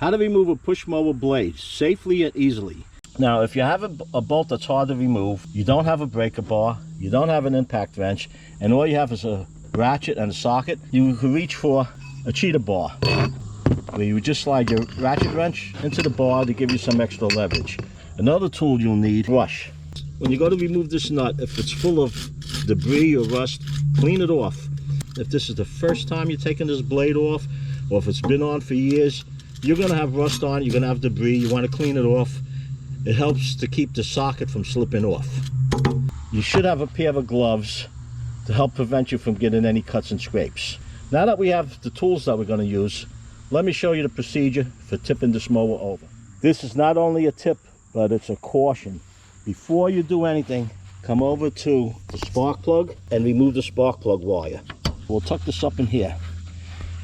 How to remove a push mower blade safely and easily. Now, if you have a bolt that's hard to remove, you don't have a breaker bar, you don't have an impact wrench, and all you have is a ratchet and a socket, you can reach for a cheater bar, where you would just slide your ratchet wrench into the bar to give you some extra leverage. Another tool you'll need, brush. When you go to remove this nut, if it's full of debris or rust, clean it off. If this is the first time you're taking this blade off, or if it's been on for years, you're going to have rust on, you're going to have debris, you want to clean it off. It helps to keep the socket from slipping off. You should have a pair of gloves to help prevent you from getting any cuts and scrapes. Now that we have the tools that we're going to use, let me show you the procedure for tipping this mower over. This is not only a tip, but it's a caution. Before you do anything, come over to the spark plug and remove the spark plug wire. We'll tuck this up in here.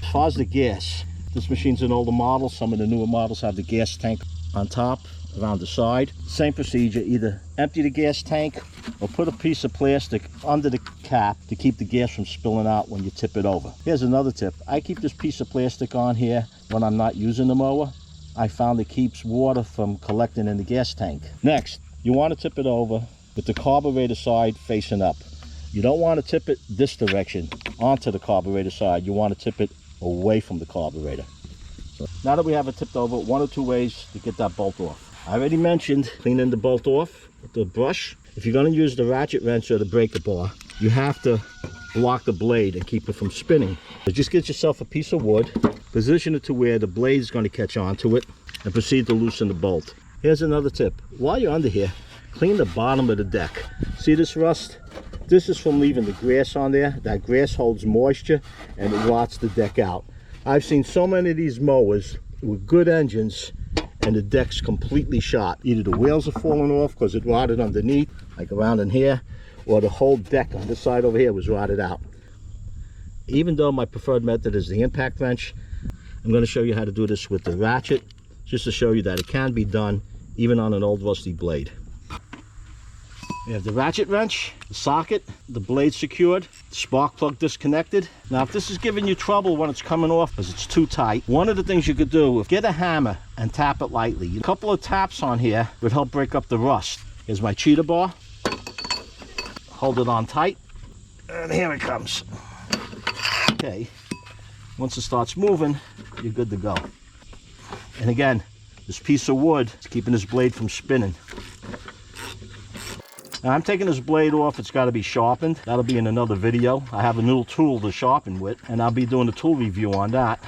As far as the gas, this machine's an older model. Some of the newer models have the gas tank on top, around the side. Same procedure, either empty the gas tank or put a piece of plastic under the cap to keep the gas from spilling out when you tip it over. Here's another tip. I keep this piece of plastic on here when I'm not using the mower. I found it keeps water from collecting in the gas tank. Next, you want to tip it over with the carburetor side facing up. You don't want to tip it this direction onto the carburetor side. You want to tip it away from the carburetor. So now that we have it tipped over, one or two ways to get that bolt off. I already mentioned cleaning the bolt off with the brush. If you're going to use the ratchet wrench or the breaker bar, you have to block the blade and keep it from spinning. So just get yourself a piece of wood, position it to where the blade is going to catch onto it, and proceed to loosen the bolt. Here's another tip. While you're under here, clean the bottom of the deck. See this rust? This is from leaving the grass on there. That grass holds moisture and it rots the deck out. I've seen so many of these mowers with good engines and the deck's completely shot. Either the wheels are falling off because it rotted underneath, like around in here, or the whole deck on this side over here was rotted out. Even though my preferred method is the impact wrench, I'm going to show you how to do this with the ratchet, just to show you that it can be done even on an old rusty blade. We have the ratchet wrench, the socket, the blade secured, the spark plug disconnected. Now if this is giving you trouble when it's coming off because it's too tight, one of the things you could do is get a hammer and tap it lightly. A couple of taps on here would help break up the rust. Here's my cheater bar. Hold it on tight, and here it comes. Okay, once it starts moving, you're good to go. And again, this piece of wood is keeping this blade from spinning. Now I'm taking this blade off, it's got to be sharpened. That'll be in another video. I have a new tool to sharpen with, and I'll be doing a tool review on that.